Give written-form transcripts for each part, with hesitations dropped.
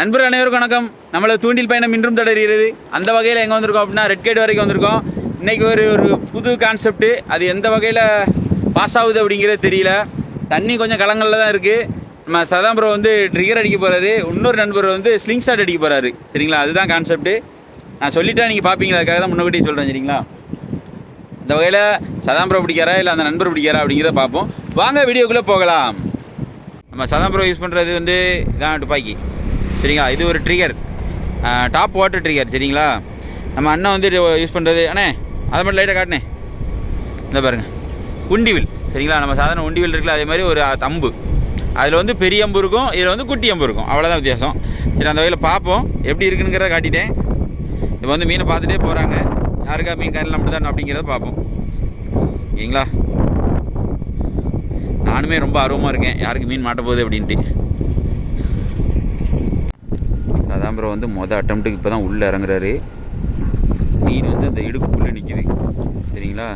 நண்பர் அனைவருக்கும் வணக்கம். நம்மளை தூண்டில் பயணம் இன்றும் தொடர்கிறது. அந்த வகையில் எங்கே வந்திருக்கோம் அப்படின்னா ரெட் கேட் வரைக்கும் வந்திருக்கோம். இன்றைக்கி ஒரு புது கான்செப்ட்டு, அது எந்த வகையில் பாஸ் ஆகுது அப்படிங்கிறது தெரியல. தண்ணி கொஞ்சம் கலங்களில் தான் இருக்குது. நம்ம சதாம்பரம் வந்து ட்ரிகர் அடிக்க போகிறாரு, இன்னொரு நண்பர் வந்து ஸ்லிங் ஷாட் அடிக்க போகிறாரு. சரிங்களா, அதுதான் கான்செப்ட்டு. நான் சொல்லிட்டா நீங்கள் பார்ப்பீங்களா, அதுக்காக தான் முன்னாடியே சொல்கிறேன். சரிங்களா, இந்த வகையில் சதாம்பரம் பிடிக்காரா இல்லை அந்த நண்பர் பிடிக்காரா அப்படிங்கிறத பார்ப்போம். வாங்க வீடியோக்குள்ளே போகலாம். நம்ம சதாம்பரம் யூஸ் பண்ணுறது வந்து இதான் துப்பாக்கி. சரிங்களா, இது ஒரு ட்ரிகர், டாப் வாட்டர் ட்ரிகர். சரிங்களா, நம்ம அண்ணன் வந்து யூஸ் பண்ணுறது அண்ணே அதை மட்டும் லைட்டாக காட்டினேன். இந்த பாருங்கள், உண்டிவில். சரிங்களா, நம்ம சாதாரண உண்டிவில் இருக்குல்ல, அதே மாதிரி ஒரு தம்பு. அதில் வந்து பெரிய அம்பு இருக்கும், இதில் வந்து குட்டி அம்பு இருக்கும், அவ்வளோதான் வித்தியாசம். சரி, அந்த வகையில் பார்ப்போம் எப்படி இருக்குங்கிறத காட்டிட்டேன். இப்போ வந்து மீனை பார்த்துட்டே போகிறாங்க, யாருக்கா மீன் காயில் மட்டும் தான் அப்படிங்கிறத பார்ப்போம். ஓகேங்களா, நானுமே ரொம்ப ஆர்வமாக இருக்கேன் யாருக்கு மீன் மாட்ட போகுது அப்படின்ட்டு. சதாம்பரம் வந்து மொதல் அட்டம்ப்ட்டுக்கு இப்போ தான் உள்ளே இறங்குறாரு. மீன் வந்து அந்த இடுப்புக்குள்ளே நிற்கிது. சரிங்களா,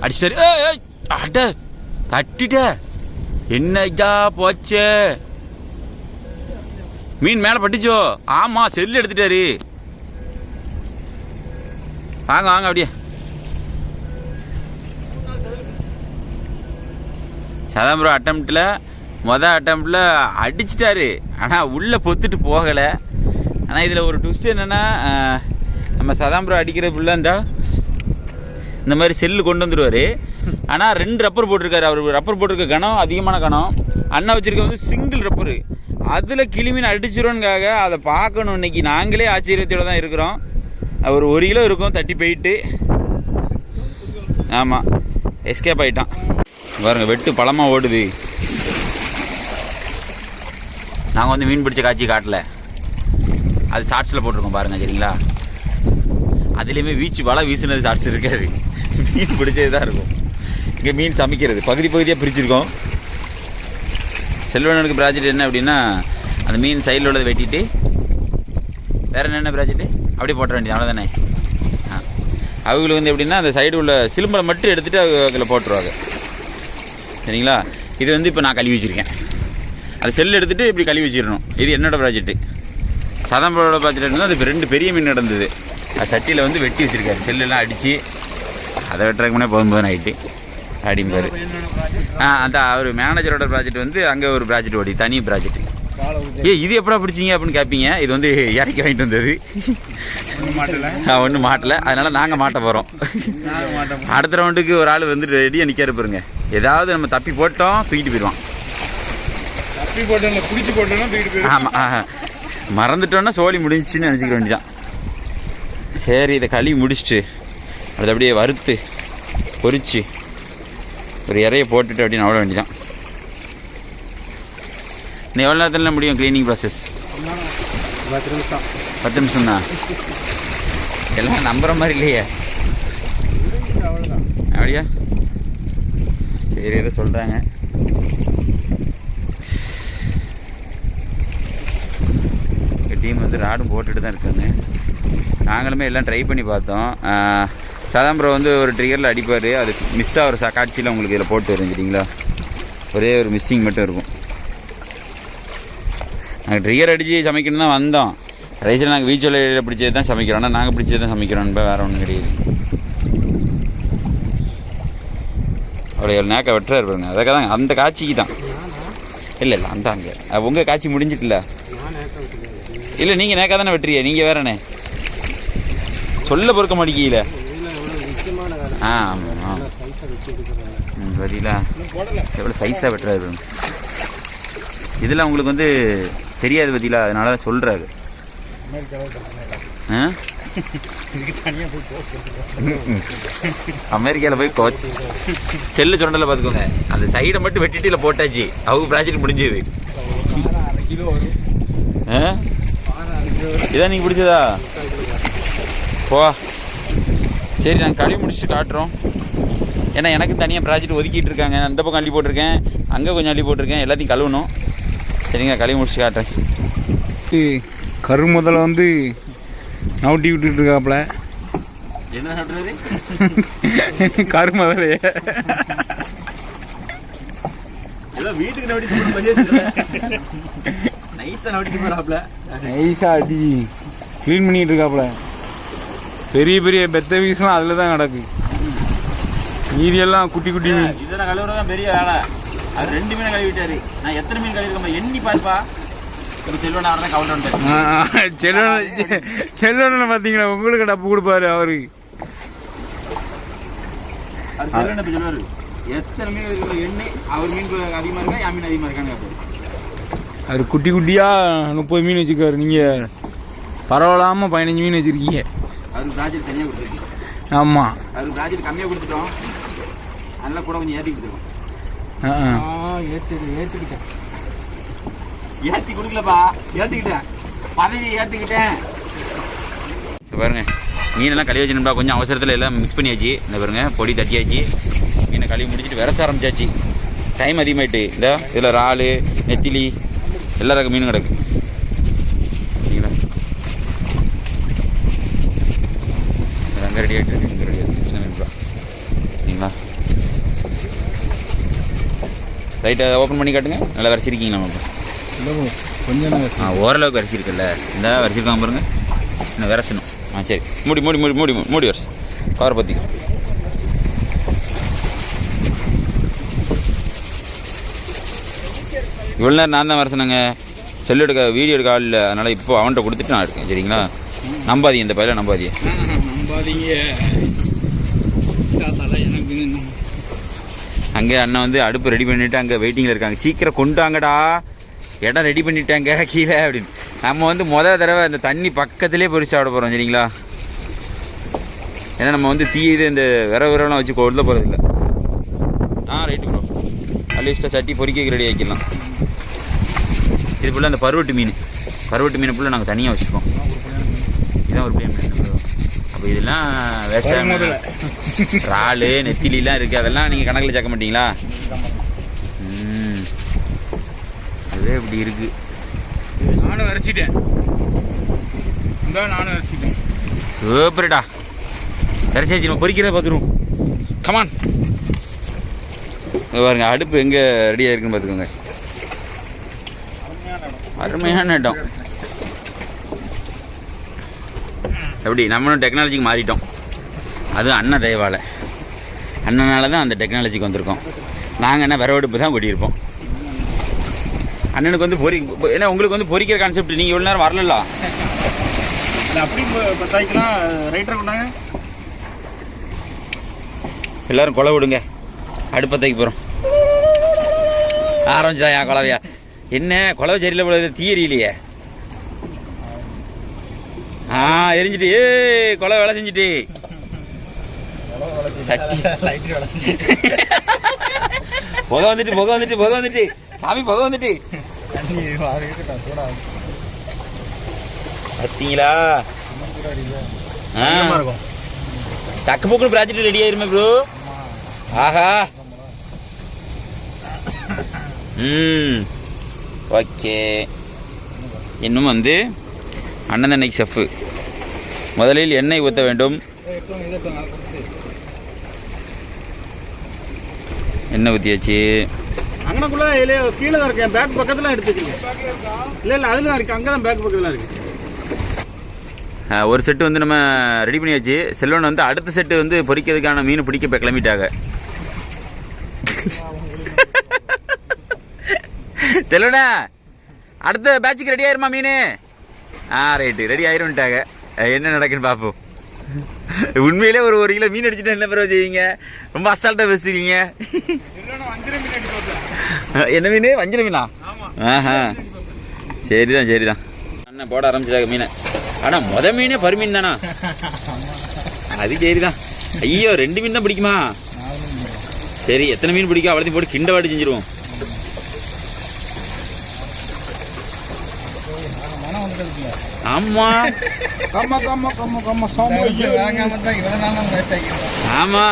அடிச்சாரு. அட தட்டிட்ட, என்னையா போச்சே, மீன் மேலே பட்டுச்சோ. ஆமாம், செல்லு எடுத்துட்டாரு. வாங்க வாங்க அப்படியே. சதாம்பரம் அட்டம்ப்டில் மொதல் அட்டம்ப்டில் அடிச்சிட்டாரு, ஆனால் உள்ளே பொத்துட்டு போகலை. ஆனால் இதில் ஒரு ட்விஸ்ட் என்னென்னா, நம்ம சதாம்பரம் அடிக்கிறது ஃபுல்லாக இருந்தால் இந்த மாதிரி செல்லு கொண்டு வந்துடுவார். ஆனால் 2 ரப்பர் போட்டிருக்காரு. அவர் ரப்பர் போட்டிருக்க கணம் அதிகமான கணம். அண்ணா வச்சுருக்க வந்து சிங்கிள் ரப்பரு. அதில் கிளிமீன் அடிச்சிருவோன்னுக்காக அதை பார்க்கணும். இன்றைக்கி நாங்களே ஆச்சரியத்தோடு தான் இருக்கிறோம். அவர் 1 கிலோ இருக்கும், தட்டி போயிட்டு. ஆமாம், எஸ்கேப் ஆகிட்டான். பாருங்க, வெட்டு பழமாக ஓடுது. நாங்கள் வந்து மீன் பிடிச்ச காட்சி காட்டல, அது ஷார்ட்ஸில் போட்டிருக்கோம் பாருங்கள். சரிங்களா, அதுலேயுமே வலை வீசினது ஷார்ட்ஸ் இருக்காது, மீன் பிடிச்சது தான் இருக்கும். இங்கே மீன் சமைக்கிறது பகுதியாக பிரிச்சுருக்கோம். செல்வனுக்கு ப்ராஜெக்ட் என்ன அப்படின்னா, அந்த மீன் சைடில் உள்ளதை வெட்டிட்டு வேறு என்னென்ன ப்ராஜெக்ட்டு அப்படியே போட்ட வேண்டியது, அவ்வளோதானே. அவங்களுக்கு வந்து எப்படின்னா, அந்த சைடு உள்ள சிலும்பலை மட்டும் எடுத்துகிட்டு அதில் போட்டுருவாங்க. சரிங்களா, இது வந்து இப்போ நான் கழுவி வச்சுருக்கேன். அது செல் எடுத்துகிட்டு இப்படி கழுவி வச்சிடணும். இது என்னோடய ப்ராஜெக்ட்டு. சதாம்பரோட ப்ராஜெக்ட் இருந்தால் அது இப்போ 2 பெரிய மீன் நடந்தது. அது சட்டியில் வந்து வெட்டி வச்சுருக்காரு. செல்லெல்லாம் அடித்து அதை வெட்டுறதுக்கு முன்னே போதும் ஆகிட்டு அப்படிம்பாரு. அந்த அவர் மேனேஜரோட ப்ராஜெக்ட் வந்து அங்கே ஒரு ப்ராஜெக்ட் ஓடி, தனி ப்ராஜெக்ட். இது எப்படா பிடிச்சிங்க அப்படின்னு கேட்பீங்க. இது வந்து இறக்கி வாங்கிட்டு வந்தது, ஒன்றும் மாட்டலை. அதனால் நாங்கள் மாட்ட போகிறோம். அடுத்த ரவுண்டுக்கு ஒரு ஆள் வந்து ரெடியாக நிற்காரு பாருங்க. ஏதாவது நம்ம தப்பி போட்டோம் தூக்கிட்டு போயிடுவான். ஆமாம், மறந்துட்டோன்னா சோழி முடிஞ்சிச்சின்னு நினச்சிக்க வேண்டியதான். சரி, இதை கழுவி முடிச்சுட்டு அது அப்படியே வறுத்து பொரித்து ஒரு இறையை போட்டுட்டு அப்படின்னு அவ்வளோ வேண்டியதான். இன்னும் எவ்வளோ நேரத்தில் முடியும் க்ளீனிங் ப்ராசஸ்? 10 நிமிஷம் தான். எல்லாம் நம்புகிற மாதிரி இல்லையே. அப்படியா? சரி, எதை சொல்கிறாங்க. டீம் வந்து ராடும் போட்டுட்டு தான் இருக்காங்க. நாங்களுமே எல்லாம் ட்ரை பண்ணி பார்த்தோம். சதாம்பரம் வந்து ஒரு ட்ரிகரில் அடிப்பார், அது மிஸ் ஆகிற காட்சியில் உங்களுக்கு இதில் போட்டு வரும். சரிங்களா, ஒரே ஒரு மிஸ்ஸிங் மட்டும் இருக்கும். நாங்கள் ட்ரிகர் அடித்து சமைக்கணும் தான் வந்தோம். கடைசியில் நாங்கள் வீச்சொலையில் பிடிச்சது தான் சமைக்கிறோம். ஆனால் நாங்கள் பிடிச்சது தான் சமைக்கிறோம், வேறு ஒன்றும் கிடையாது. அவ்வளோ ஒரு நேக்க வெட்டுறாரு பாருங்க. அதுக்காக தான், அந்த காட்சிக்கு தான். இல்லை அந்த அங்கே உங்கள் காட்சி முடிஞ்சிட்டில்ல. இல்லை, நீங்கள் நேக்காக தானே வெட்டுறீங்க, நீங்கள் வேறண்ணே சொல்ல பொறுக்க மாட்டேங்கல. ஆமாம், சரிங்களா, எவ்வளோ சைஸாக வெட்டுறாரு. இதில் உங்களுக்கு வந்து தெரியாது பற்றிலா, அதனால தான் சொல்கிறாரு. அமெரிக்காவில் போய் கோச் செல்லு சொன்னதில் பார்த்துக்கோங்க. அந்த சைடை மட்டும் வெட்டிட்டு இல்லை போட்டாச்சு, அவங்க ப்ராஜெக்ட் முடிஞ்சது. இதான் நீங்கள் பிடிச்சதா? போ. சரி, நாங்கள் கழுவி முடிச்சுட்டு காட்டுறோம். ஏன்னா எனக்கு தனியாக ப்ராஜெக்ட் ஒதுக்கிட்டு இருக்காங்க. அந்த பக்கம் அள்ளி போட்டிருக்கேன், அங்கே கொஞ்சம் அள்ளி போட்டிருக்கேன், எல்லாத்தையும் கழுவணும். சரிங்க, கழுவி முடிச்சு காட்டுறேன். கரு முதல்ல வந்து நவுட்டி விட்டுட்டு இருக்காப்புல. என்ன நட்டுறது? கரு முதலையே ஏதோ வீட்டுக்கு நோட்டிட்டு போற மாதிரியே நைஸா நோட்டிட்டு போறாப்ல. நைஸா அடி க்ளீன் பண்ணிட்டு இருக்காப்ல. பெரிய பெரிய பெத்த பீஸ்லாம் அதில் தான் கிடக்கு. மீதியெல்லாம் குட்டி குட்டி மீன். இதெல்லாம் கழுவுறதான் பெரிய வேலை. அது 2 மீனை கழுவிட்டாரு. நான் எத்தனை மீன் கழுவிருக்கேன் எண்ணி பார்ப்பா. இப்போ செல்வன் அவர் தான் கவுண்ட் வந்துட்டாரு. செல்வனை பார்த்தீங்களா, உங்களுக்கு டப்பு கொடுப்பாரு அவரு. அது செல்வன் இப்போ சொல்லுவாரு எத்தனை மீன் கழுவிருக்க எண்ணி. அவர் மீன் அதிகமாக இருக்கா, என் மீன் அதிகமாக இருக்கான்னு கேட்பாரு. அவர் குட்டி குட்டியாக 30 மீன் வச்சுருக்காரு. நீங்கள் பரவாயில்லாமல் 15 மீன் வச்சுருக்கீங்க. அவருக்கு பிராஜெட் தனியாக கொடுத்துருக்கு. ஆமாம், அவருக்கு பிராஜெட் கம்மியாக கொடுத்துட்டோம். அதெல்லாம் கூட கொஞ்சம் ஏற்றி கொடுத்துருவோம். ஏற்றிக்கிட்டேன். ஏற்றி கொடுக்கலப்பா, ஏற்றிக்கிட்டேன். பதவியை ஏற்றிக்கிட்டேன். பாருங்க மீனெல்லாம் கழுவி வச்சுருப்பா. கொஞ்சம் அவசரத்தில் எல்லாம் மிக்ஸ் பண்ணியாச்சு. இந்த பாருங்க பொடி தட்டியாச்சு. மீனை கழுவி முடிச்சுட்டு விரச ஆரம்பிச்சாச்சு. டைம் அதிகமாகிட்டு. இந்த இதில் இறால், நெத்திலி எல்லா ரகம் மீனும் கிடக்கு. சரிங்களா, அங்கே ரெடி ஆகிட்டு இருக்கு. இங்கே ரெடி ஆகிட்டு சின்ன மீன் தான். சரிங்களா, ரைட்டை ஓப்பன் பண்ணி காட்டுங்க. நல்லா வரைச்சிருக்கீங்களா நம்ம? கொஞ்சம் ஓரளவுக்கு வரைச்சிருக்குல்ல. இந்த வரைச்சிருக்காங்க பாருங்க. இன்னும் விரசணும். சரி, மூடி மூடி மூடி மூடி மூடி வரைச்சி கவரை பற்றிக்கும். இவ்வளோ நேரம் நான் தான் வரசனுங்க. செல்லு எடுக்க வீடியோ எடுக்க ஆள் இல்லை. அதனால் இப்போ அவன்கிட்ட கொடுத்துட்டு நான் இருக்கேன். சரிங்களா, நம்பாதீங்க, இந்த பையில நம்பாதீங்க. அங்கே அண்ணன் வந்து அடுப்பு ரெடி பண்ணிவிட்டு அங்கே வெயிட்டிங்கில் இருக்காங்க. சீக்கிரம் கொண்டாங்கடா, இடம் ரெடி பண்ணிட்டாங்க கீழே அப்படின்னு. நம்ம வந்து தடவை அந்த தண்ணி பக்கத்துலேயே பொரிச்சு சாப்பிட போகிறோம். சரிங்களா, ஏன்னா நம்ம வந்து இது இந்த விரவெல்லாம் வச்சு கொள்ள போகிறதில்ல. Right bro. அட்லீஸ்ட்டாக சட்டி பொறிக்க ரெடி ஆக்கிடலாம். இது ஃபுல்லாக அந்த பருவட்டு மீன் ஃபுல்லாக நாங்கள் தனியாக வச்சுருக்கோம். இதுதான் ஒரு பிளேன் மீன் ப்ரோ. அப்போ இதெல்லாம் வேஸ்ட்டாக இறால், நெத்திலாம் இருக்குது. அதெல்லாம் நீங்கள் கணக்கில் சேர்க்க மாட்டீங்களா? அதே இப்படி இருக்குது. நானும் வரைச்சிட்டேன். சூப்பர்டா, வரைச்சாச்சு. நம்ம பொறிக்கிறத பார்த்துருவோம். கமான். பாருங்க அடுப்பு எங்கே ரெடியாக இருக்குன்னு பார்த்துக்கோங்க. அருமையான இடம். எப்படி நம்மளும் டெக்னாலஜிக்கு மாறிட்டோம். அதுவும் அண்ணன் தயவால். அண்ணனால தான் அந்த டெக்னாலஜிக்கு வந்திருக்கோம். நாங்கள் என்ன விறவடுப்பு தான் கொட்டியிருப்போம். அண்ணனுக்கு வந்து ஏன்னா உங்களுக்கு வந்து பொறிக்கிற கான்செப்ட் நீங்கள் இவ்வளோ நேரம் வரல. அப்படி பார்த்தாக்கலாம். ரைட்டர் கொண்டாங்க. எல்லோரும் கொலை விடுங்க. அடுப்பத்தைக்கு போகிறோம். ஆரம்பிச்சிடா என் கொலவையா. என்ன கொலவை சரியில்லை போல, தீ எரியலையே. எரிஞ்சிட்டு கொலை வேலை செஞ்சுட்டு சட்டி புகை வந்துட்டு சாமி புகை வந்துட்டு பார்த்தீங்களா? டக்கு போக்குன்னு ப்ராஜெக்ட் ரெடி ஆயிருமே ப்ரோ. ஆஹா, ஓகே. இன்னும் வந்து அண்ணன் அன்னைக்கு செஃப்பு. முதலில் எண்ணெய் ஊற்ற வேண்டும். எண்ணெய் ஊற்றியாச்சு. அங்கனக்குள்ள கீழே தான் இருக்கு. பேக் பக்கத்தில் எடுத்துக்கீங்க. இல்லை அதில் தான் இருக்குது. அங்கே தான் பேக் பக்கத்தில் இருக்குது. ஒரு செட்டு வந்து நம்ம ரெடி பண்ணியாச்சு. செல்வன் வந்து அடுத்த செட்டு வந்து பொரிக்கிறதுக்கான மீன் பிடிக்க கிளம்பிட்டாங்க. செல்வனா, அடுத்த பேட்சுக்கு ரெடி ஆயிருமா மீன்? Right, ready ஆயிரும்ட்டாங்க. என்ன நடக்குன்னு பார்ப்போம். உண்மையிலே ஒரு கிலோ மீன் அடிச்சுட்டு என்ன பிறகு செய்வீங்க? ரொம்ப அசால்ட்டாக பேசுறீங்க. என்ன மீன்? வஞ்சிர மீனா? சரிதான். அண்ணன் போட ஆரம்பிச்சிட்டாங்க மீனை. ஆனால் மீனே பருமீன் தானா? அது சரிதான். ஐயோ, 2 மீன் தான் பிடிக்குமா? சரி, எத்தனை மீன் பிடிக்கும் அவ்வளோத்தையும் போட்டு கிண்ட வாட்டி செஞ்சிருவோம். ஆமா ஆமா,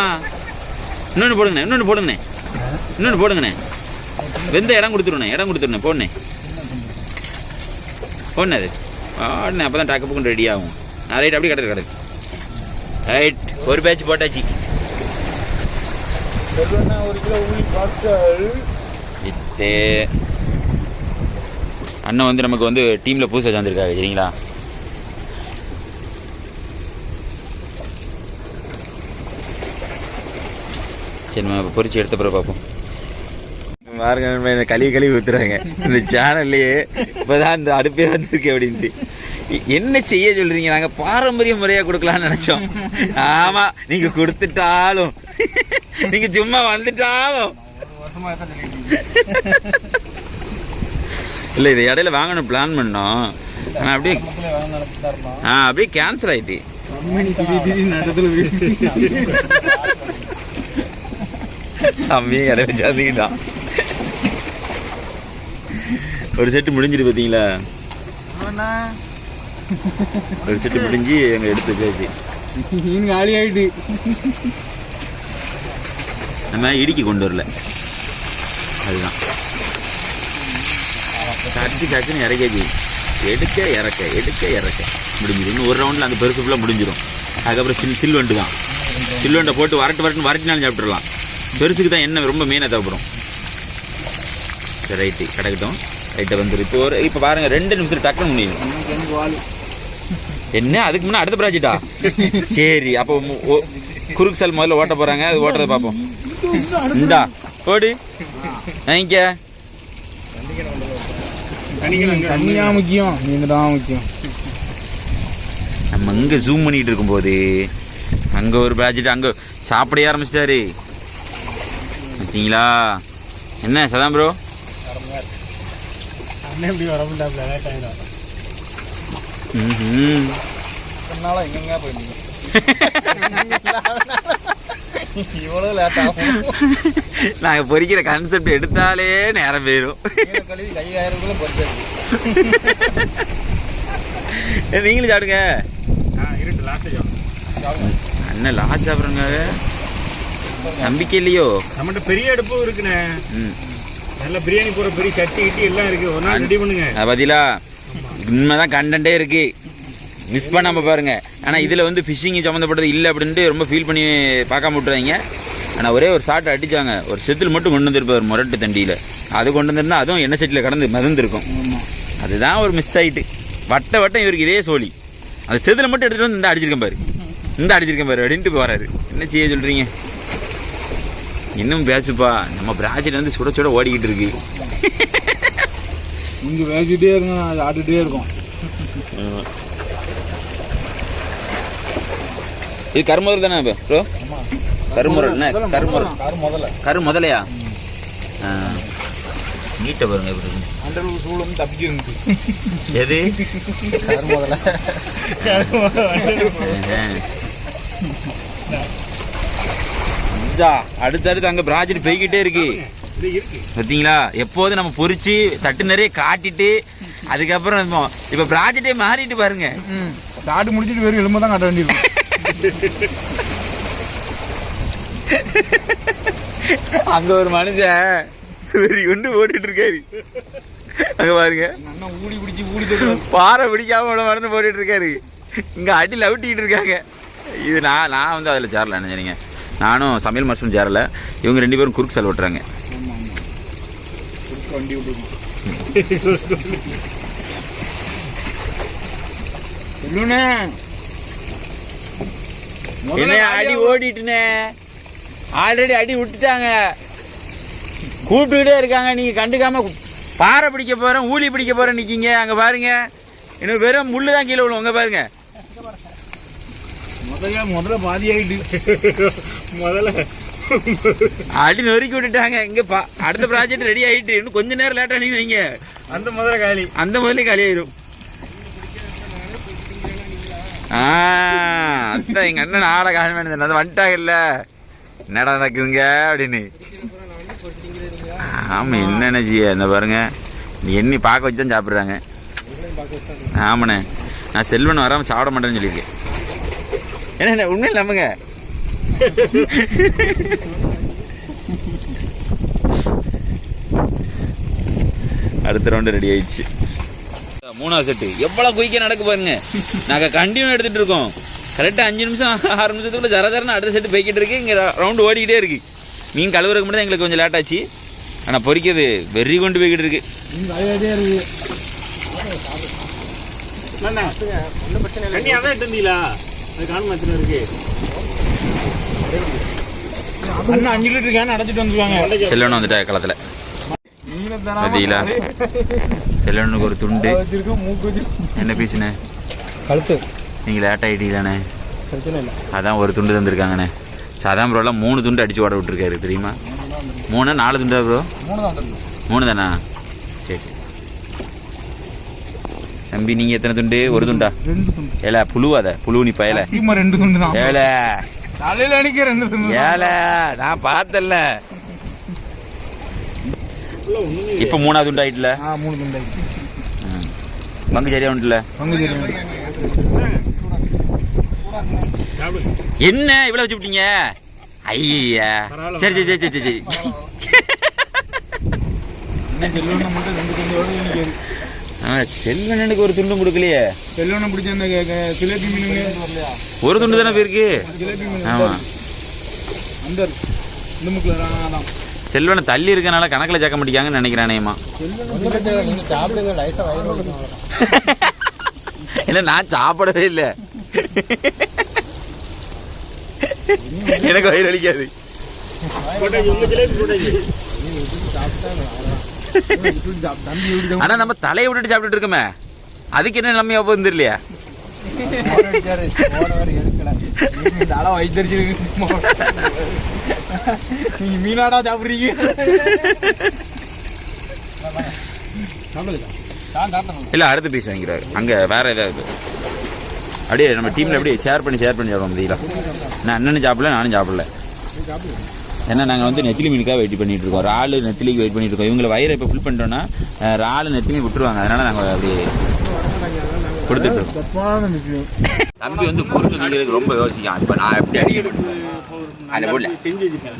இன்னொன்று போடுங்கண்ணே. வெந்த இடம் கொடுத்துருண்ணே. போடணே அது போடணே. அப்போ தான் டக்கு புக்கு ரெடி ஆகும். ரைட், அப்படியே கடை ரைட். ஒரு பேட்ச் போட்டாச்சு. 1 கிலோ ரைட்டு. அண்ணன் வந்து நமக்கு வந்து டீமில் புதுசாக சேர்ந்துருக்காங்க சரிங்களா. சரி நம்ம இப்போ பொரிச்சு எடுத்த பிறகு பார்ப்போம். பாருங்க கழுவி ஊற்றுறாங்க இந்த சேனல்லையே இப்போதான் இந்த அடுப்பே வந்துருக்கு அப்படின்ட்டு. என்ன செய்ய சொல்றீங்க? நாங்கள் பாரம்பரிய முறையாக கொடுக்கலான்னு நினச்சோம். ஆமாம், நீங்கள் கொடுத்துட்டாலும் நீங்கள் சும்மா வந்துட்டாலும் இல்லை. இது இடையில வாங்கணும் பிளான் பண்ணோம், ஆனால் அப்படியே அப்படியே கேன்சல் ஆகிட்டு. அம்மியே இடையில சேர்ந்துக்கிட்டான். ஒரு செட்டு முடிஞ்சிட்டு பார்த்தீங்களா? ஒரு செட்டு முடிஞ்சு எங்க எடுத்து வச்சாச்சு. காலி ஆயிட்டு நம்ம இடிக்கி கொண்டு வரல, அதுதான் சட்டுன்னு இறக்காச்சு. எடுக்க இறக்க எடுக்க இறக்க முடிஞ்சிடும். இன்னும் ஒரு ரவுண்டில் அந்த பெருசு ஃபுல்லாக முடிஞ்சிடும். அதுக்கப்புறம் சில்வண்டு தான். சில்வண்டை போட்டு வரட்டினாலும் சாப்பிட்றலாம். பெருசுக்கு தான் எண்ணெய் ரொம்ப மெயினாக தேவைப்படும். சரி ரைட்டு கிடக்கட்டும். ரைட்டை வந்துடும். இப்போ பாருங்கள் 2 நிமிஷம் டக்குன்னு முடியும். என்ன அதுக்கு முன்னே அடுத்த ப்ராஜெக்டா? சரி அப்போ குறுக்கு சால் முதல்ல ஓட்ட போகிறாங்க, அது ஓட்டுறதை பார்ப்போம். இந்தா ஓடு வாங்கிக்க. தண்ணியாக முக்கியம், நீங்கள் தான் முக்கியம். நம்ம இங்கே ஜூம் பண்ணிகிட்டு இருக்கும்போது அங்கே ஒரு ப்ராஜெக்ட் அங்கே சாப்பிட ஆரம்பிச்சிட்டாரு பார்த்தீங்களா? என்ன சதாம் ப்ரோ? எப்படி வர முடியாதுல லேட் ஆகிடும். எங்கெங்க போயிருந்தீங்க? இவ்வளோ லேட் ஆகும். நாங்கள் பொறிக்கிற கான்செப்ட் எடுத்தாலே நேரம் போயிடும். கழுவி கை ஆயிரக்குள்ள பொறிச்சது. நீங்களும் சாப்பிடுங்க. இருட்டு லாஸ்ட் அண்ணன் லாஸ்ட் சாப்பிட்றங்க நம்பிக்கை இல்லையோ? நம்மகிட்ட பெரிய அடுப்பும் இருக்குண்ணே. நல்ல பிரியாணி போகிற பெரிய சட்டி கிட்டி எல்லாம் இருக்கு. ஒரு நாள் ரெடி பண்ணுங்க. பதிலா உண்மைதான் கண்டென்ட்டே இருக்கு, மிஸ் பண்ணாமல் பாருங்க. ஆனால் இதில் வந்து ஃபிஷ்ஷிங் சம்மந்தப்பட்டது இல்லை அப்படின்ட்டு ரொம்ப ஃபீல் பண்ணி பார்க்காம விட்டுறாங்க. ஆனால் ஒரே ஒரு ஷாட் அடித்தாங்க. ஒரு செத்தில் மட்டும் கொண்டு வந்துருப்பார் முரட்டு தண்டியில். அது கொண்டு வந்திருந்தா அதுவும் எண்ணெய் செட்டில் கடந்து மிதந்துருக்கும். அதுதான் ஒரு மிஸ் ஆகிட்டு. வட்டம் இவருக்கு இதே சோழி. அந்த செதில் மட்டும் எடுத்துகிட்டு வந்து இந்த அடிச்சிருக்கேன் பாரு அப்படின்ட்டு போகிறாரு. என்ன செய்ய சொல்கிறீங்க? இன்னும் பேசுப்பா. நம்ம ப்ராஜெக்ட் வந்து சுட சுட ஓடிக்கிட்டு இருக்கு. இங்கே பேசிக்கிட்டே இருங்க, அது ஆடிட்டே இருக்கும். இது கருமுதல் தானே ப்ரோ? கருமுரல் என்ன? கருமுதலையா? நீட்டை பாருங்க. அந்த சூழலும் தப்பிச்சு இருந்து எது அடுத்தடுத்து அங்கே ப்ராஜெக்ட் போய்கிட்டே இருக்கு பார்த்தீங்களா? எப்போதும் நம்ம பொறிச்சு தட்டு நிறைய காட்டிட்டு அதுக்கப்புறம் இப்போ ப்ராஜெக்டே மாறிட்டு பாருங்க. காட்டு முடிச்சுட்டு வெறும் எலும்பு தான் காட்ட வேண்டியிருக்கும். அங்க ஒரு மனுஷன் வெறி கொண்டு ஓடிட்டு இருக்காரு. அங்க பாருங்க, ஊடி பிடிச்சி பாறை பிடிக்காம மறந்து போட்டுட்டு இருக்காரு. இங்க அடியில் அவிட்டிக்கிட்டு இருக்காங்க. இது நான் வந்து அதில் சேரல. நினைச்சீங்க, நானும் சமையல் மாஸ்டரும் சேரல. இவங்க 2 பேரும் குறுக்கு சால் ஓட்டுறாங்க. வண்டி என்ன அடி ஓடிட்டுனே, ஆல்ரெடி அடி விட்டுட்டாங்க, கூப்பிட்டுக்கிட்டே இருக்காங்க. நீங்க கண்டுக்காம பாறை பிடிக்க போறேன், ஊழி பிடிக்க போறேன் நிக்கீங்க. அங்க பாருங்க, இன்னும் வெறும் முள்ளு தான் கீழே விழும். அங்க பாருங்க, முதல்ல பாதி ஆயிட்டு, முதல்ல அடி நொறுக்கி விட்டுட்டாங்க. இங்க அடுத்த ப்ராஜெக்ட் ரெடி ஆயிட்டு. இன்னும் கொஞ்ச நேரம் லேட்டா நீங்க அந்த முதல்ல காலி, அந்த முதல்ல காலி ஆயிரும். அதான் எங்க அண்ணன் ஆட காண வந்துட்டாங்கல்ல, என்னடா நடக்குதுங்க அப்படின்னு. ஆமா, என்னென்ன செய்ய இந்த பாருங்க, நீ எண்ணி பார்க்க வச்சு தான் சாப்பிட்றாங்க. ஆமாண்ணே, நான் செல்வன் வராமல் சாப்பிட மாட்டேன்னு சொல்லியிருக்கேன். என்ன உண்மையில் நம்புங்க. அடுத்த ரவுண்டு ரெடி ஆயிடுச்சு. 3வது செட்டு எவ்வளோ குயிக்காக நடக்கு பாருங்க. நாங்கள் கண்டினியூ எடுத்துகிட்டு இருக்கோம். கரெக்டாக 5 நிமிஷம் 6 நிமிஷத்துக்குள்ள ஜரன்னு அடுத்த செட்டு போய்கிட்டு இருக்கு. இங்கே ரவுண்டு ஓடிக்கிட்டே இருக்கு. மீன் கழுவுறதுக்கு மட்டும் தான் எங்களுக்கு கொஞ்சம் லேட் ஆச்சு. ஆனால் பொரிக்கிறது வெறி கொண்டு போய்கிட்டு இருக்கு. செல்லணும் வந்துட்டா களத்தில் பார்த்தீங்களா? செல்லணுக்கு ஒரு துண்டு. என்ன பீஸுண்ணே? கழுத்து. நீங்கள் லேட் ஆகிட்டீங்களாண்ணே? பிரச்சனை இல்லை. அதான் ஒரு துண்டு தந்துருக்காங்கண்ணே. சாதாரண ப்ரோலாம் 3 துண்டு அடித்து ஓட விட்டுருக்காரு தெரியுமா? 3 4 துண்டா ப்ரோ? 3 தானா? சரி சரி. தம்பி நீங்கள் எத்தனை துண்டு? ஒரு துண்டா? 2 துண்டு. ஏல புழுவாத புழு நீ பயல. 2 துண்டு தான். ஏல தலையில் அடிக்க 2 துண்டு. ஏல நான் பார்த்தல. இப்போ 3ஆவது துண்டு ஆயிட்டுல? 3 துண்டு ஆயிடுச்சு. பங்கு சரியா உண்டுல? பங்கு சரி. என்ன இவ்வளோ வச்சு விட்டீங்க? ஐயா சரி சரி சரி சரி சரி. செல்வனுக்கு ஒரு துண்டும் கொடுக்கலையே. செல்வனை பிடிச்ச அந்த ஜிலேபி மீனுங்க ஒரு துண்டு தானே போயிருக்கு. ஜிலேபி மீன். ஆமாம் அந்த இந்த முக்கில் தான் செல்வனை தள்ளி இருக்கனால கணக்கில் சேர்க்க மாட்டேங்காங்கன்னு நினைக்கிறானேம்மா. இல்லை நான் சாப்பிடவே இல்லை. எனக்கு வயிறு வலிக்காது. ஆனா நம்ம தலையை விட்டுட்டு சாப்பிட்டுட்டு இருக்கோமே, அதுக்கு என்ன நிலைமையா வந்துடலையா? நீங்க மீனாடா சாப்பிடுறீங்க? இல்ல அடுத்த பீஸ் வாங்கிக்கிறாரு. அங்க வேற ஏதாவது அப்படியே நம்ம டீம்ல அப்படியே ஷேர் பண்ணி சாப்பிடுவோம். முடியல நான் அண்ணனும் சாப்பிடல, நானும் சாப்பிடல. ஏன்னா நாங்கள் வந்து நெத்திலி மீனுக்காக வெயிட் பண்ணிட்டு இருக்கோம். இறாலு நெத்திலிக்கு வெயிட் பண்ணிட்டு இருக்கோம். இவங்களை வயிறை இப்போ ஃபில் பண்ணிட்டோன்னா இறாலு நெத்திலி விட்டுருவாங்க. அதனால நாங்கள் அப்படியே கொடுத்துட்டு இருக்கோம். தம்பி வந்து குறுக்கு நீங்கிறதுக்கு ரொம்ப யோசிக்கலாம். இப்போ நான் எப்படி அடிக்க செஞ்சு வச்சுருக்கேன்.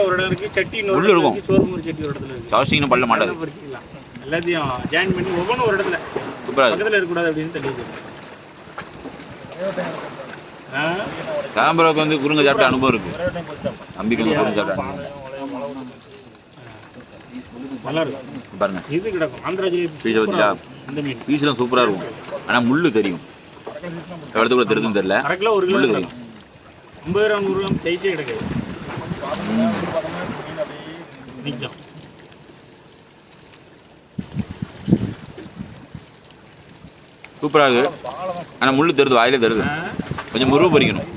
ஒரு இடம் இருக்கு, சட்டி உள்ள இருக்கும், சோறு சட்டி ஒரு இடத்துல இருக்கு. சாஸ்டிங்னு பண்ண மாட்டாது. எல்லாத்தையும் ஜாயின் பண்ணி ஒவ்வொன்றும் ஒரு இடத்துல சூப்பராக பக்கத்தில் இருக்கக்கூடாது அப்படின்னு தள்ளி வச்சிருக்கேன். காம்பரோக்கு வந்து குறுங்க சாப்பிட்ட அனுபவம் இருக்கு. தம்பிக்கு வந்து குறுங்க சாப்பிட்ட நல்லா இருக்கும் பாருங்க. இது கிடக்கும் ஆந்திரா பீஸை வச்சுட்டா பீஸ்லாம் சூப்பராக இருக்கும். ஆனால் முள்ளு தெரியும். எவ்வளோத்துக்குள்ள தெரியுதுன்னு தெரியல. முள்ளு தெரியும். 50 கிராம் 100 கிராம் சைஸே கிடைக்காது. நிற்கும். சூப்பராக இருக்குது. ஆனால் முள்ளு தருது, வாயிலே தருது. கொஞ்சம் முருகு பறிக்கணும்.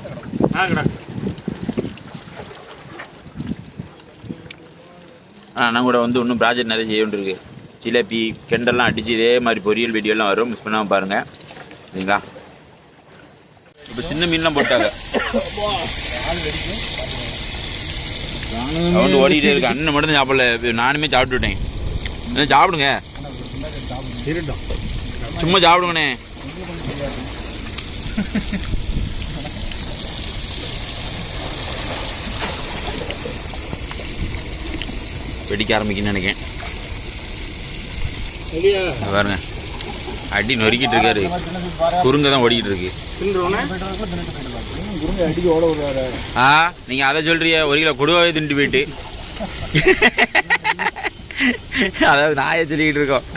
ஆனால் கூட வந்து இன்னும் ப்ராஜெக்ட் நிறைய செய்ய வேண்டியிருக்கு. ஜிலேபி கெண்டெல்லாம் அடித்து இதே மாதிரி பொரியல் வீடியோலாம் வரும். மிஸ் பண்ணாமல் பாருங்கள் சரிங்களா. இப்போ சின்ன மீன்லாம் போட்டாங்க வந்து ஓடிக்கிட்டே இருக்கு. அண்ணன் மட்டும் தான் சாப்பிடல, நானுமே சாப்பிட்டு விட்டேன். என்ன சாப்பிடுங்க, சும்மா சாப்பிடுங்கண்ணே. வெடிக்க ஆரம்பிக்குன்னு நினைக்கிறேன். பாருங்க அடி நொறுக்கிட்டு இருக்காரு. குறுங்க தான் ஓடிக்கிட்டு இருக்கு. நீங்க அதை சொல்றீங்க. 1 கிலோ கொடுவாவே திண்டு போயிட்டு அதாவது நாயை சொல்லிக்கிட்டு இருக்கோம்.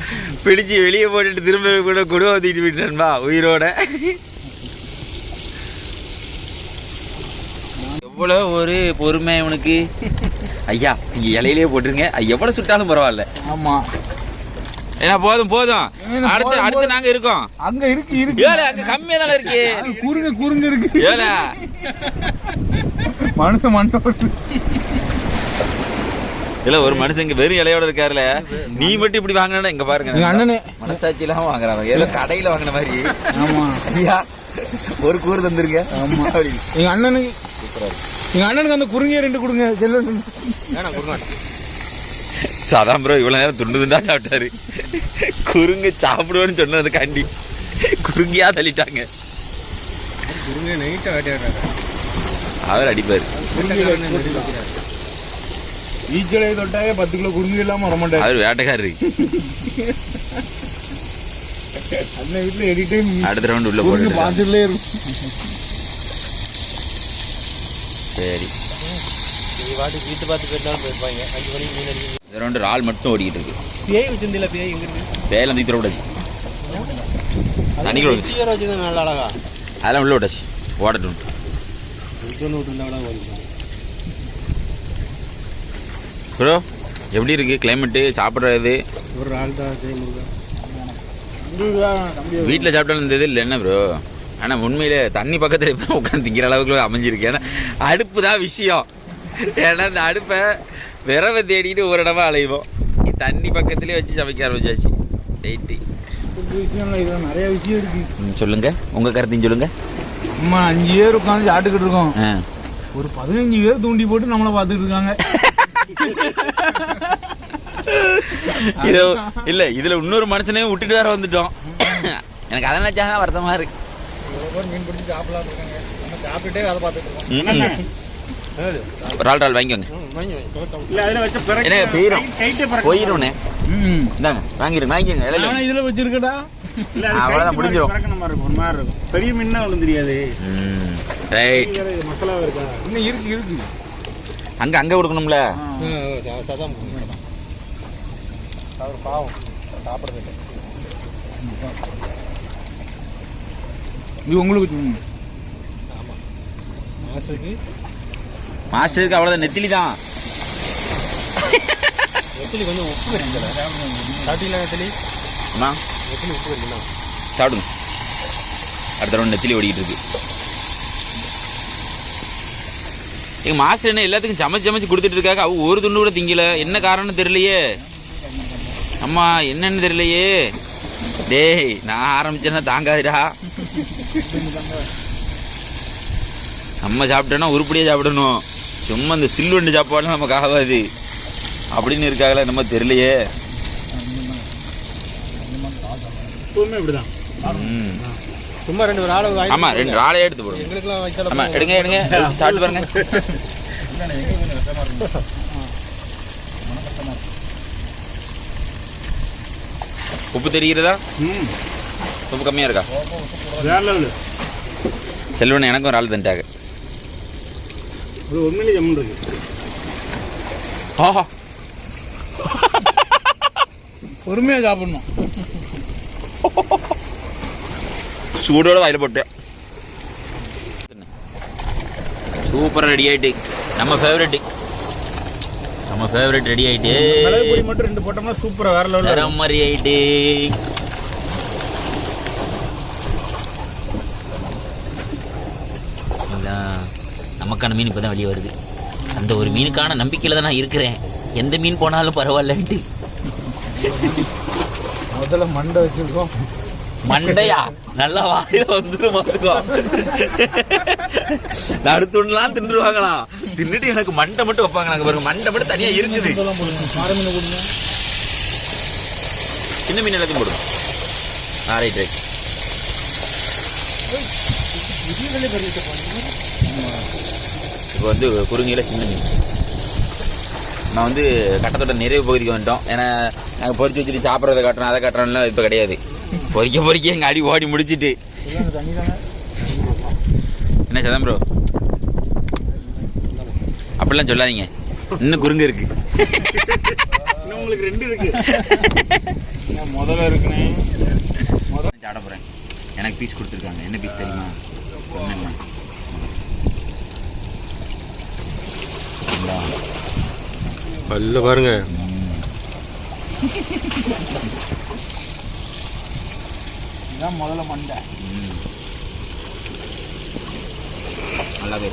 பிடிச்சி வெளியே போட்டுட்டு திரும்ப கூட கொடுவா தீட்டு போயிட்டேன்பா உயிரோட. எவ்வளோ ஒரு பொறுமை உனக்கு. ஐயா நீங்க இலையிலேயே போட்டுருங்க, எவ்வளோ சுட்டாலும் பரவாயில்ல. ஆமா ஏன்னா போதும் போதும். அடுத்து அடுத்து நாங்க இருக்கோம். அங்க இருக்கு ஏல அங்க கம்மியா தான இருக்கு. குறுங்க இருக்கு. ஏல மனுஷன் இல்ல ஒரு மனுஷங்க வெறும் இலையோட இருக்காருல. நீ மட்டும் இப்படி வாங்கினா இங்க பாருங்க. அண்ணனே மனசாட்சி இல்லாம வாங்குறாங்க. ஏதோ கடையில வாங்கின மாதிரி. ஆமா ஐயா ஒரு கூறு தந்துருங்க. ஆமா எங்க அண்ணனுக்கு எங்க அண்ணனுக்கு அந்த குறுங்கிய 2 கொடுங்க. சாதாரண ப்ரோ இவ்வளவு நேரம் துண்டு துண்டா சாப்பிட்டாரு. குறுங்கு சாப்பிடுவோன்னு சொன்னது காண்டி குறுங்கியா தள்ளிட்டாங்க. அவர் அடிப்பாரு. ஈச்சலை தொட்டாவே 10 கிலோ குறுங்கு இல்லாம வர மாட்டாரு. அவர் வேட்டைக்காரரு. அண்ணன் வீட்டுல எடி டைம் அடுத்த ரவுண்ட் உள்ள போட்டு பாத்துட்டே இருக்கும். சரி வாட்டி வீட்டு பார்த்து போயிட்டாலும் போயிருப்பாங்க 5 மணிக்கு மீன் அடிக்க. இது ரெண்டு இறால் மட்டும் ஓடிக்கிட்டு இருக்கு. பேய் வச்சிருந்தில்ல, பேய் எங்கே இருக்கு? பேயெல்லாம் தூக்கி விடாச்சு, தண்ணிக்குள்ள விடுச்சு. சீக்கிரம் வச்சுருந்தா நல்லா அழகா. அதெல்லாம் உள்ள விட்டாச்சு, ஓடட்டும். ப்ரோ எப்படி இருக்கு கிளைமேட்டு, சாப்பிட்றது? ஒரு ஆள் தான் வீட்டில் சாப்பிட்டாலும் இந்த இது இல்லை என்ன ப்ரோ? ஆனால் உண்மையிலே தண்ணி பக்கத்தில் இப்போ உட்காந்து திங்கிற அளவுக்கு அமைஞ்சிருக்கு. ஏன்னா அடுப்பு தான் விஷயம். ஏன்னா இந்த அடுப்பை விரவை தேடிட்டு ஒரு இடமா அலைவோம். தண்ணி பக்கத்துலேயே வச்சு சமைக்க ஆரம்பிச்சாச்சு. ரைட்டு, நிறைய விஷயம் இருக்கு. சொல்லுங்க, உங்கள் கருத்தையும் சொல்லுங்க. அம்மா 5 பேர் உட்காந்து சாப்பிட்டுக்கிட்டு இருக்கோம். ஒரு 15 பேர் தூண்டி போட்டு நம்மளை பார்த்துட்டு இருக்காங்க. இது இல்லை, இதில் இன்னொரு மனுஷனையும் விட்டுட்டு வேற வந்துட்டோம். எனக்கு அதை நினச்சாங்க வருத்தமாக இருக்கு. மீன் பிடிச்சி சாப்பிடலாம் இருக்காங்க, நம்ம சாப்பிட்டுட்டே அதை பார்த்துட்டு இருக்கோம். ரால் வாங்கிக்கோங்க. போயிரும்ண்ணே. இந்தாங்க வாங்கிக்கோங்க. இதுல வச்சிருக்கடா, அவ்வளோதான் முடிஞ்சிடும். ஒரு மாதிரி இருக்கும், பெரிய மீன் ஒன்றும் தெரியாது. ரைட், மசாலா இருக்கா? இன்னும் இருக்கு. அங்கே கொடுக்கணும்ல. பாவம் சாப்பிட்றது. இது உங்களுக்கு மாஸ்டருக்கு அவ்வளோதான். நெத்திலி தான். நெத்திலி கொஞ்சம் உப்பு கறிக்கல சாப்பிட்டீங்களா? நெத்திலி அம்மா நெத்திலி உப்பு கறிக்கலாம் சாப்பிடுங்க. அடுத்த ரவுண்ட் நெத்திலி ஓடிக்கிட்டு இருக்கு. எங்கள் மாஸ்டர் என்ன எல்லாத்துக்கும் சமைச்சு கொடுத்துட்டு இருக்காங்க. அவ ஒரு துண்டு கூட திங்கல. என்ன காரணம்னு தெரியலையே. அம்மா என்னன்னு தெரியலையே. டேய் நான் ஆரம்பிச்சேன்னா தாங்காதுடா. நம்ம சாப்பிட்டோன்னா உருப்படியாக சாப்பிடணும். சும்மா இந்த சில்வண்டு சாப்பாடுலாம் நமக்கு ஆகாது அப்படின்னு இருக்காங்களா நம்ம தெரியலையே. இப்படிதான் சும்மா 2 ஆளை. ஆமாம் 2 ஆளே எடுத்து போடுங்க. எங்களுக்குலாம் வைக்கல. ஆமாம் எடுங்க சாப்பிட்டு பாருங்க. உப்பு தெரிகிறதா? உப்பு கம்மியாக இருக்கா? செல்வன் எனக்கும் ஒரு ஆள் தந்துட்டாங்க. உண்மையிலே ஜம்மன் இருக்கு. ஆஹா பொறுமையாக சாப்பிடணும். சூடோட வாயில் போட்டேன். சூப்பராக ரெடி ஆகிட்டு. நம்ம ஃபேவரெட் ரெடி ஆகிட்டு. மட்டும் 2 போட்டோம்னா சூப்பராக வேற லெவலில் வேற மாதிரி ஆகிட்டு. நமக்கான மீன் இப்போ தான் வெளியே வருது. அந்த ஒரு மீனுக்கான நம்பிக்கையில் தான் நான் இருக்கிறேன். எந்த மீன் போனாலும் பரவாயில்லன்ட்டு. முதல்ல மண்டை வச்சிருக்கோம். மண்டையா நல்லா வாயில வந்துடும். நடுத்துலாம் தின்றுவாங்களாம். தின்னுட்டு எனக்கு மண்டை மட்டும் வைப்பாங்க. நாங்கள் பாருங்க மண்டை மட்டும் தனியாக இருக்குது. சின்ன மீன் எல்லாத்தையும் போடுங்க. ரைட். இப்போ வந்து குறுங்கியில் சின்ன மீன். நான் வந்து கட்டத்தோட்ட நிறைவு பகுதிக்கு வந்துட்டோம். ஏன்னா நாங்கள் பொறிச்சு வச்சுட்டு சாப்பிட்றதை காட்டுறோம், அதை காட்டுறோம்லாம் இப்போ கிடையாது. பொறிக்க எங்கள் அடி ஓடி முடிச்சுட்டு. என்ன சதம் ப்ரோ அப்படிலாம் சொல்லாதீங்க. இன்னும் குறுங்க இருக்கு. உங்களுக்கு 2 இருக்கு. முதல்ல இருக்குண்ணே. சாப்பிட போகிறேன். எனக்கு பீஸ் கொடுத்துருக்காங்க. என்ன பீஸ் தெரியுமா? சொன்னேம்மா பல்ல பாருங்க. இதான் முதல்ல மண்டை. நல்லாவே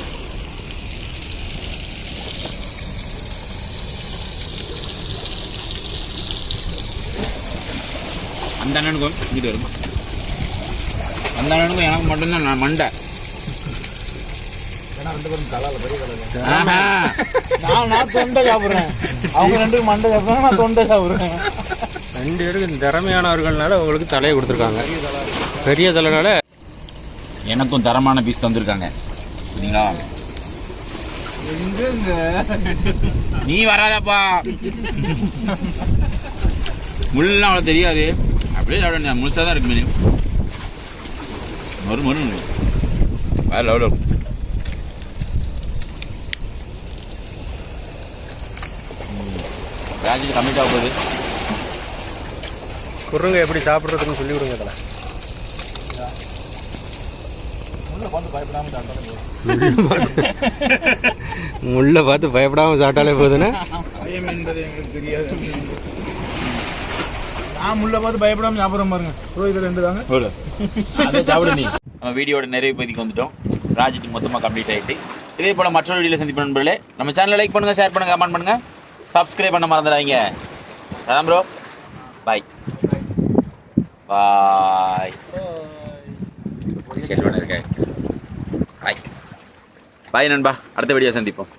அந்த அண்ணனுக்கும் இங்கிட்டு வரும். அந்த அண்ணனுக்கும் எனக்கு மட்டும்தான் நான் மண்டை. நான் தொண்டை சாப்பிட்றேன். அவங்க 2 மண்டை சாப்பிட்றாங்க, நான் தொண்டை சாப்பிட்றேன். 2 பேருக்கு திறமையானவர்கள்னால உங்களுக்கு தலையை கொடுத்துருக்காங்க. பெரிய தலைனால எனக்கும் தரமான பீஸ் தந்துருக்காங்க. சரிங்களா? நீ வராதப்பா. முள்ளெல்லாம் அவ்வளோ தெரியாது. அப்படியே சாப்பிட முழுசாக தான் இருக்கு மீன். மறு வேறு லெவலில் இருக்கும். ராஜுக்கு கம்மிட் ஆக போகுது. குருங்க எப்படி சாப்பிட்றதுன்னு சொல்லி விடுங்க இதில். முள்ள பார்த்து பயப்படாமல் சாப்பிட்டாலே போதுன்னா பயம் என்பது எங்களுக்கு தெரியாது. நான் முள்ள பார்த்து பயப்படாமல் சாப்பிட்றேன் பாருங்க. இது 2 தாங்க. அதை சாப்பிடு நீ. நம்ம வீடியோட நிறைய பகுதிக்கு வந்துட்டோம். ராஜுக்கு மொத்தமாக கம்ப்ளீட் ஆகிட்டு இதே போல் மற்றொரு வீடியோவில் சந்திப்போம் நண்பர்களே. நம்ம சேனலை லைக் பண்ணுங்கள், ஷேர் பண்ணுங்கள், கமெண்ட் பண்ணுங்கள், சப்ஸ்கிரைப் பண்ண மறந்துடாதீங்க. அதான் ப்ரோ, பாய் பாய். பாய் பாய் நண்பா, அடுத்த வீடியோ சந்திப்போம்.